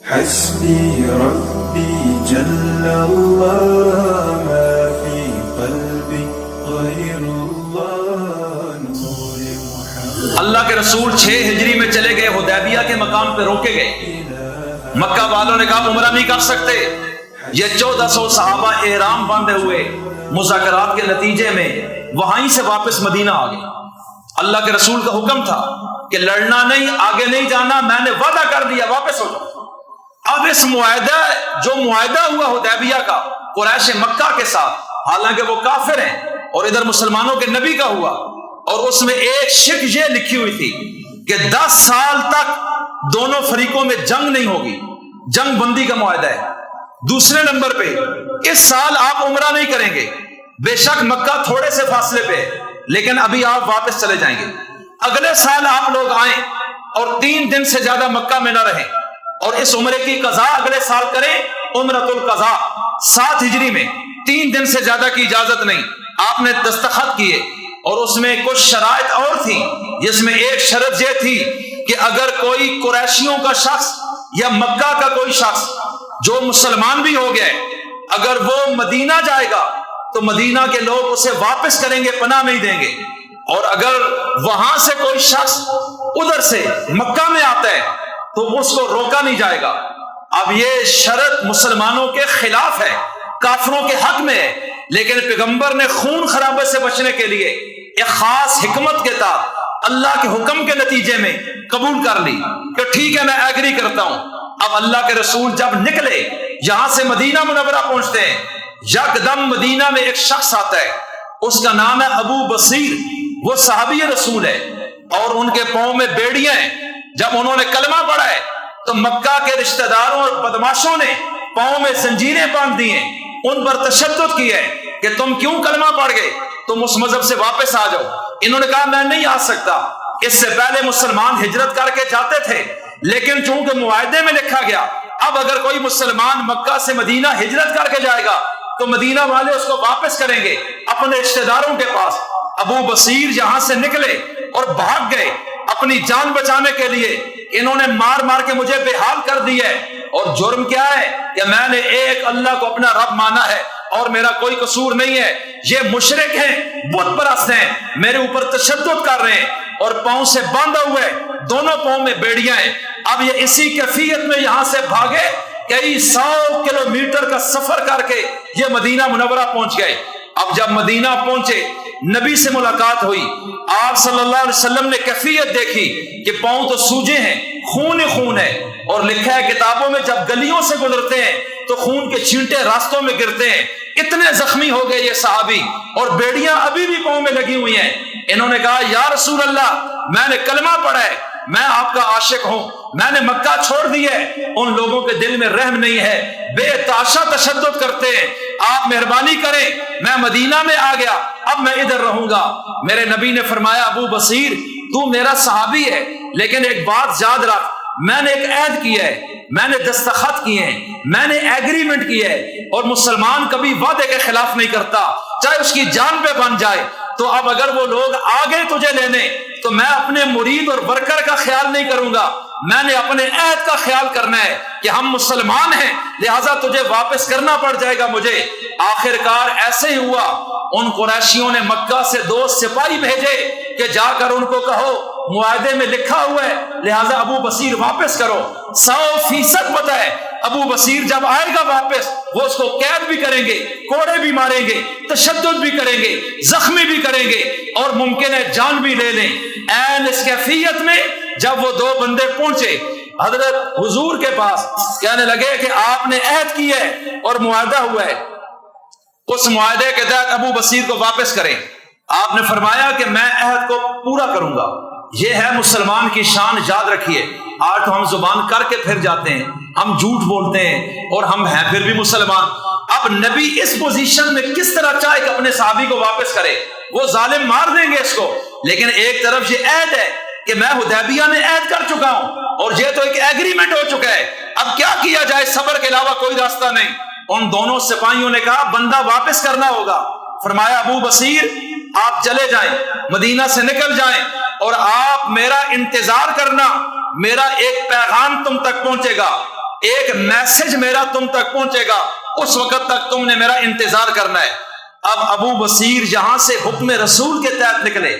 حسبي ربي جل الله ما في قلبي غير الله نور محمد۔ اللہ کے رسول 6 ہجری میں چلے گئے، حدیبیہ کے مقام پہ روکے گئے۔ مکہ والوں نے کہا عمرہ نہیں کر سکتے۔ یہ 1400 صحابہ احرام باندھے ہوئے مذاکرات کے نتیجے میں وہیں سے واپس مدینہ آ گئے۔ اللہ کے رسول کا حکم تھا کہ لڑنا نہیں، آگے نہیں جانا، میں نے وعدہ کر دیا، واپس ہو جاؤ۔ اب اس معاہدہ ہوا حدیبیہ کا قریش مکہ کے ساتھ، حالانکہ وہ کافر ہیں، اور ادھر مسلمانوں کے نبی کا ہوا، اور اس میں ایک شرط یہ لکھی ہوئی تھی کہ 10 سال تک دونوں فریقوں میں جنگ نہیں ہوگی، جنگ بندی کا معاہدہ ہے۔ دوسرے نمبر پہ اس سال آپ عمرہ نہیں کریں گے، بے شک مکہ تھوڑے سے فاصلے پہ ہے، لیکن ابھی آپ واپس چلے جائیں گے۔ اگلے سال آپ لوگ آئیں اور 3 دن سے زیادہ مکہ میں نہ رہیں، اور اس عمرے کی قضا اگلے سال کریں، عمرۃ القضاء 7 ہجری میں۔ 3 دن سے زیادہ کی اجازت نہیں۔ آپ نے دستخط کیے، اور اس میں کچھ شرائط اور تھی، جس میں ایک شرط یہ تھی کہ اگر کوئی قریشیوں کا شخص یا مکہ کا کوئی شخص جو مسلمان بھی ہو گئے، اگر وہ مدینہ جائے گا تو مدینہ کے لوگ اسے واپس کریں گے، پناہ نہیں دیں گے، اور اگر وہاں سے کوئی شخص ادھر سے مکہ میں آتا ہے تو اس کو روکا نہیں جائے گا۔ اب یہ شرط مسلمانوں کے خلاف ہے، کافروں کے حق میں ہے، لیکن پیغمبر نے خون خرابے سے بچنے کے لیے ایک خاص حکمت کے تحت اللہ کے حکم کے نتیجے میں قبول کر لی کہ ٹھیک ہے، میں ایگری کرتا ہوں۔ اب اللہ کے رسول جب نکلے، یہاں سے مدینہ منورہ پہنچتے ہیں، یکدم مدینہ میں ایک شخص آتا ہے، اس کا نام ہے ابو بصیر، وہ صحابی رسول ہے، اور ان کے پاؤں میں بیڑیاں ہیں۔ جب انہوں نے کلمہ پڑھا ہے تو مکہ کے رشتہ داروں اور بدماشوں نے پاؤں میں زنجیریں باندھ دی ہیں، ان پر تشدد کیا ہے کہ تم کیوں کلمہ پڑھ گئے، تم اس مذہب سے واپس آ جاؤ۔ انہوں نے کہا میں نہیں آ سکتا۔ اس سے پہلے مسلمان ہجرت کر کے جاتے تھے، لیکن چونکہ معاہدے میں لکھا گیا اب اگر کوئی مسلمان مکہ سے مدینہ ہجرت کر کے جائے گا تو مدینہ والے اس کو واپس کریں گے اپنے رشتہ داروں کے پاس۔ ابو بصیر یہاں سے نکلے اور بھاگ گئے اپنی جان بچانے کے لیے۔ انہوں نے مار مار کے مجھے بے حال کر دی ہے، اور جرم کیا ہے کہ میں نے ایک اللہ کو اپنا رب مانا ہے اور میرا کوئی قصور نہیں ہے۔ یہ مشرک ہیں، بت پرست ہیں، میرے اوپر تشدد کر رہے ہیں، اور پاؤں سے باندھا ہوئے، دونوں پاؤں میں بیڑیاں ہیں۔ اب یہ اسی کیفیت میں یہاں سے بھاگے، کئی 100 کلومیٹر کا سفر کر کے یہ مدینہ منورہ پہنچ گئے۔ اب جب مدینہ پہنچے، نبی سے ملاقات ہوئی، آپ صلی اللہ علیہ وسلم نے کیفیت دیکھی کہ پاؤں تو سوجے ہیں، خون ہی خون ہے، اور لکھا ہے کتابوں میں جب گلیوں سے گزرتے ہیں تو خون کے چھینٹے راستوں میں گرتے ہیں۔ اتنے زخمی ہو گئے یہ صحابی، اور بیڑیاں ابھی بھی پاؤں میں لگی ہوئی ہیں۔ انہوں نے کہا یا رسول اللہ، میں نے کلمہ پڑھا ہے، میں آپ کا عاشق ہوں، میں نے مکہ چھوڑ دی ہے، ان لوگوں کے دل میں رحم نہیں ہے، بے تحاشا تشدد کرتے ہیں، آپ مہربانی کریں، میں مدینہ میں آ گیا، اب میں ادھر رہوں گا۔ میرے نبی نے فرمایا ابو بصیر تو میرا صحابی ہے، لیکن ایک بات یاد رکھ، میں نے ایک عہد کیا ہے، میں نے دستخط کیے ہیں، میں نے ایگریمنٹ کی ہے، اور مسلمان کبھی وعدے کے خلاف نہیں کرتا، چاہے اس کی جان پہ بن جائے۔ تو اب اگر وہ لوگ آ گئے تجھے لینے تو میں اپنے مرید اور ورکر کا خیال نہیں کروں گا، میں نے اپنے عہد کا خیال کرنا ہے کہ ہم مسلمان ہیں، لہٰذا تجھے واپس کرنا پڑ جائے گا مجھے۔ آخر کار ایسے ہی ہوا، ان قریشیوں نے مکہ سے 2 سپاہی بھیجے کہ جا کر ان کو کہو معاہدے میں لکھا ہوا ہے، لہٰذا ابو بصیر واپس کرو۔ 100% پتہ ہے ابو بصیر جب آئے گا واپس، وہ اس کو قید بھی کریں گے، کوڑے بھی ماریں گے، تشدد بھی کریں گے، زخمی بھی کریں گے، اور ممکن ہے جان بھی لے لیں۔ این اس کیفیت میں جب وہ 2 بندے پہنچے حضرت حضور کے پاس، کہنے لگے کہ آپ نے عہد کیا ہے اور معاہدہ ہوا ہے، اس معاہدے کے تحت ابو بصیر کو واپس کریں۔ آپ نے فرمایا کہ میں عہد کو پورا کروں گا۔ یہ ہے مسلمان کی شان، یاد رکھیے۔ آج تو ہم زبان کر کے پھر جاتے ہیں، ہم جھوٹ بولتے ہیں، اور ہم ہیں پھر بھی مسلمان۔ اب نبی اس پوزیشن میں کس طرح چاہے کہ اپنے صحابی کو واپس کرے، وہ ظالم مار دیں گے اس کو، لیکن ایک طرف یہ عہد ہے کہ میں حدیبیہ میں عہد کر چکا ہوں، اور یہ تو ایک ایگریمنٹ ہو چکا ہے، اب کیا کیا جائے، صبر کے علاوہ کوئی راستہ نہیں۔ ان دونوں سپاہیوں نے کہا بندہ واپس کرنا ہوگا۔ فرمایا ابو بصیر آپ چلے جائیں، مدینہ سے نکل جائیں، اور آپ میرا انتظار کرنا، میرا ایک پیغام تم تک پہنچے گا۔ ایک میسج میرا تم تک پہنچے گا، اس وقت تک تم نے میرا انتظار کرنا ہے۔ اب ابو بصیر جہاں سے حکم رسول کے تحت نکلے،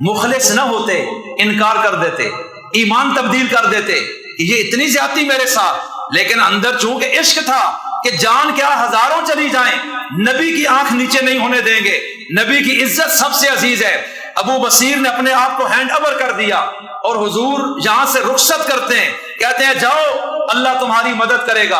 مخلص نہ ہوتے، انکار کر دیتے، ایمان تبدیل کر دیتے کہ یہ اتنی زیادتی میرے ساتھ، لیکن اندر چونکہ عشق تھا کہ جان کیا ہزاروں چلی جائیں، نبی کی آنکھ نیچے نہیں ہونے دیں گے، نبی کی عزت سب سے عزیز ہے۔ ابو بصیر نے اپنے آپ کو ہینڈ اوور کر دیا، اور حضور یہاں سے رخصت کرتے ہیں، کہتے ہیں جاؤ اللہ تمہاری مدد کرے گا۔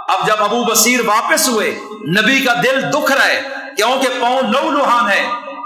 اب جب ابو بصیر واپس ہوئے، نبی کا دل دکھ رہا ہے کیونکہ پاؤں لہو لہان ہے،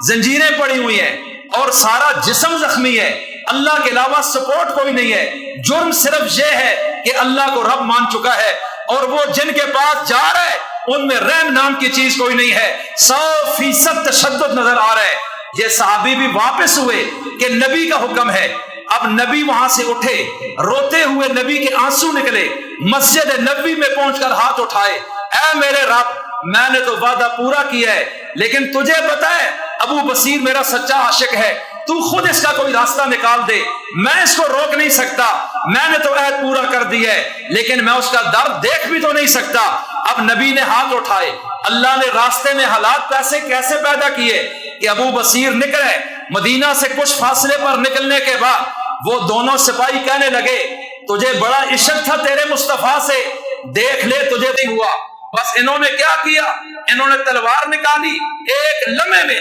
زنجیریں پڑی ہوئی ہیں اور سارا جسم زخمی ہے، اللہ کے علاوہ سپورٹ کوئی نہیں ہے۔ جرم صرف یہ ہے کہ اللہ کو رب مان چکا ہے، اور وہ جن کے پاس جا رہا ہے ان میں رحم نام کی چیز کوئی نہیں ہے، 100% تشدد نظر آ رہا ہے۔ یہ صحابی بھی واپس ہوئے کہ نبی کا حکم ہے۔ اب نبی وہاں سے اٹھے، روتے ہوئے نبی کے آنسو نکلے، مسجد نبوی میں پہنچ کر ہاتھ اٹھائے، اے میرے رب میں نے تو وعدہ پورا کیا ہے، لیکن تجھے پتہ ہے ابو بصیر میرا سچا عاشق ہے، تو خود اس کا کوئی راستہ نکال دے، میں اس کو روک نہیں سکتا، میں نے تو عہد پورا کر دیا ہے، لیکن میں اس کا درد دیکھ بھی تو نہیں سکتا۔ اب نبی نے ہاتھ اٹھائے، اللہ نے راستے میں حالات کیسے پیدا کیے کہ ابو بصیر نکلے، مدینہ سے کچھ فاصلے پر نکلنے کے بعد وہ دونوں سپاہی کہنے لگے تجھے بڑا عشق تھا تیرے مصطفیٰ سے، دیکھ لے تجھے نہیں ہوا۔ بس انہوں نے کیا کیا، انہوں نے تلوار نکالی، ایک لمحے میں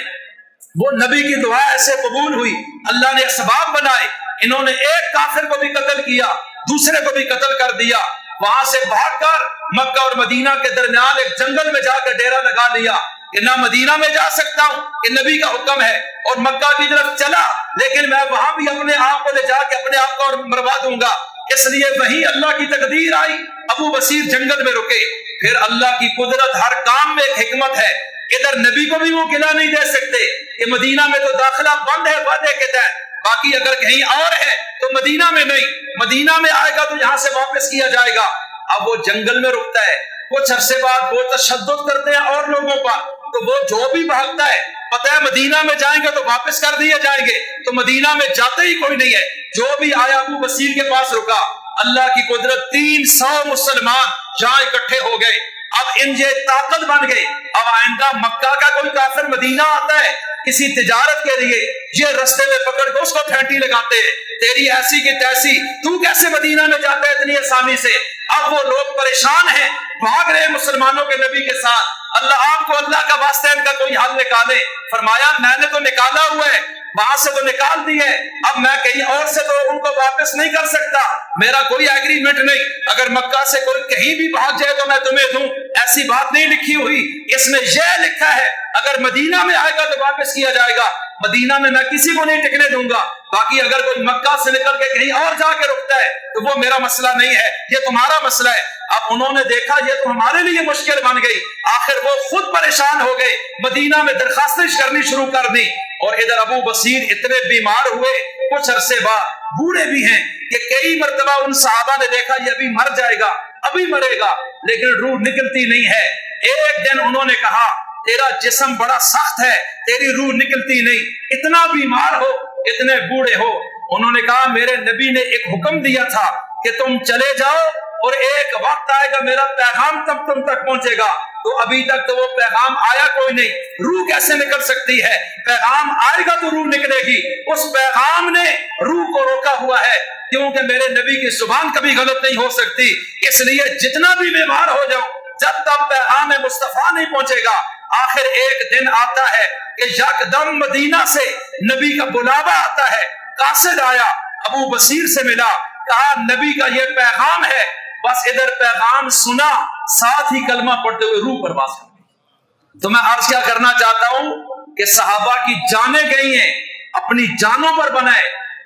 وہ نبی کی دعا ایسے قبول ہوئی، اللہ نے اسباب بنائے، انہوں نے ایک کافر کو بھی قتل کیا، دوسرے کو بھی قتل کر دیا، وہاں سے بھاگ کر مکہ اور مدینہ کے درمیان ایک جنگل میں جا کر ڈیرا لگا لیا کہ نہ مدینہ میں جا سکتا ہوں کہ نبی کا حکم ہے، اور مکہ کی طرف چلا لیکن میں وہاں بھی اپنے آپ کو لے جا کے اپنے آپ کو مروا دوں گا۔ اس لیے وہی اللہ کی تقدیر آئی، ابو بصیر جنگل میں رکے۔ پھر اللہ کی قدرت ہر کام میں ایک حکمت ہے، ادھر نبی کو بھی وہ گلا نہیں دے سکتے کہ مدینہ میں تو داخلہ بند ہے وعدے کے تحت، باقی اگر کہیں اور ہے تو مدینہ میں نہیں، مدینہ میں آئے گا تو یہاں سے واپس کیا جائے گا۔ اب وہ جنگل میں رکتا ہے، کچھ عرصے بعد وہ تشدد کرتے ہیں اور لوگوں پر، تو وہ جو بھی بھاگتا ہے پتہ ہے مدینہ میں جائیں گے تو واپس کر دیے جائیں گے، تو مدینہ میں جاتے ہی کوئی نہیں ہے۔ جو بھی آیا ابو بصیر کے پاس رکا، اللہ کی قدرت 300 مسلمان جہاں اکٹھے ہو گئے۔ اب ان یہ طاقت بن گئی، اب آئندہ مکہ کا کوئی کافر مدینہ آتا ہے کسی تجارت کے لیے، یہ رستے میں پکڑ کے اس کو پھینٹی لگاتے ہیں، تیری ایسی کی تیسی، تو کیسے مدینہ میں جاتا ہے اتنی آسانی سے۔ اب وہ لوگ پریشان ہیں، بھاگ رہے مسلمانوں کے نبی کے ساتھ، اللہ آپ کو اللہ کا واسطہ ان کا کوئی حل نکالے۔ فرمایا میں نے تو نکالا ہوا ہے، وہاں سے تو نکال دی ہے، اب میں کہیں اور سے تو ان کو واپس نہیں کر سکتا، میرا کوئی ایگریمنٹ نہیں، اگر مکہ سے کوئی کہیں بھی بھاگ جائے تو میں تمہیں دوں، ایسی بات نہیں لکھی ہوئی، اس میں یہ لکھا ہے اگر مدینہ میں آئے گا تو واپس کیا جائے گا، مدینہ میں میں کسی کو نہیں ٹکنے دوں گا، باقی اگر کوئی مکہ سے نکل کے کہیں اور جا کے رکتا ہے تو وہ میرا مسئلہ نہیں ہے، یہ تمہارا مسئلہ ہے۔ اب انہوں نے دیکھا یہ تو ہمارے لیے مشکل بن گئی، آخر وہ خود پریشان ہو گئے، مدینہ میں درخواستیں کرنی شروع کر دی، اور ادھر ابو بصیر اتنے بیمار ہوئے، کچھ عرصے بعد بوڑھے بھی ہیں کہ کئی مرتبہ ان صحابہ نے دیکھا یہ ابھی مر جائے گا، ابھی مرے گا، لیکن روح نکلتی نہیں ہے۔ ایک دن انہوں نے کہا تیرا جسم بڑا سخت ہے، تیری روح نکلتی نہیں، اتنا بیمار ہو، اتنے بوڑھے ہو۔ انہوں نے کہا میرے نبی نے ایک حکم دیا تھا کہ تم چلے جاؤ اور ایک وقت آئے گا میرا پیغام تب تم تک پہنچے گا، تو ابھی تک تو وہ پیغام آیا کوئی نہیں، روح کیسے نکل سکتی ہے؟ پیغام آئے گا تو روح نکلے گی، اس پیغام نے روح کو روکا ہوا ہے، کیونکہ میرے نبی کی زبان کبھی غلط نہیں ہو سکتی، اس لیے جتنا بھی بیمار ہو جاؤ جب تک پیغام مصطفیٰ نہیں پہنچے گا۔ آخر ایک دن آتا ہے کہ یکدم مدینہ سے نبی کا بلاوا آتا ہے، قاصد آیا، ابو بصیر سے ملا، کہا نبی کا یہ پیغام ہے، بس ادھر پیغام سنا، ساتھ ہی کلمہ پڑھتے ہوئے روح پرواز کر گئی۔ تو میں عرض کیا کرنا چاہتا ہوں کہ صحابہ کی جانیں گئی ہیں، اپنی جانوں پر بنائے،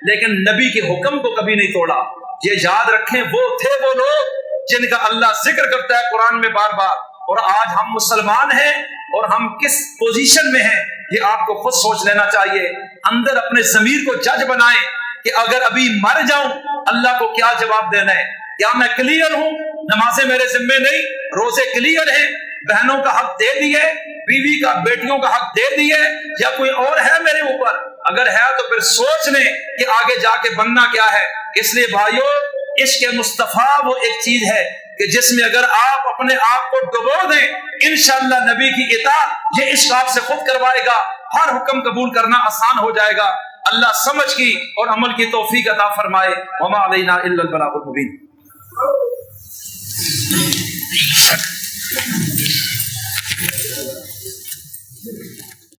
لیکن نبی کے حکم کو کبھی نہیں توڑا۔ یہ یاد رکھیں وہ تھے وہ لوگ جن کا اللہ ذکر کرتا ہے قرآن میں بار بار، اور آج ہم مسلمان ہیں اور ہم کس پوزیشن میں ہیں یہ آپ کو خود سوچ لینا چاہیے، اندر اپنے ضمیر کو جج بنائیں کہ اگر ابھی مر جاؤں اللہ کو کیا جواب دینا ہے، کیا میں کلیئر ہوں؟ نمازیں میرے ذمے نہیں، روزے کلیئر ہیں، بہنوں کا حق دے دیے، بیوی کا بیٹیوں کا حق دے دیے، یا کوئی اور ہے میرے اوپر؟ اگر ہے تو پھر سوچ لیں کہ آگے جا کے بننا کیا ہے۔ اس لیے بھائیو، عشق مصطفیٰ وہ ایک چیز ہے کہ جس میں اگر آپ اپنے آپ کو ڈبو دیں انشاءاللہ نبی کی اطاعت یہ عشق آپ سے خود کروائے گا، ہر حکم قبول کرنا آسان ہو جائے گا۔ اللہ سمجھ کی اور عمل کی توفیق عطا فرمائے۔ وما علینا الا البلاغ المبین۔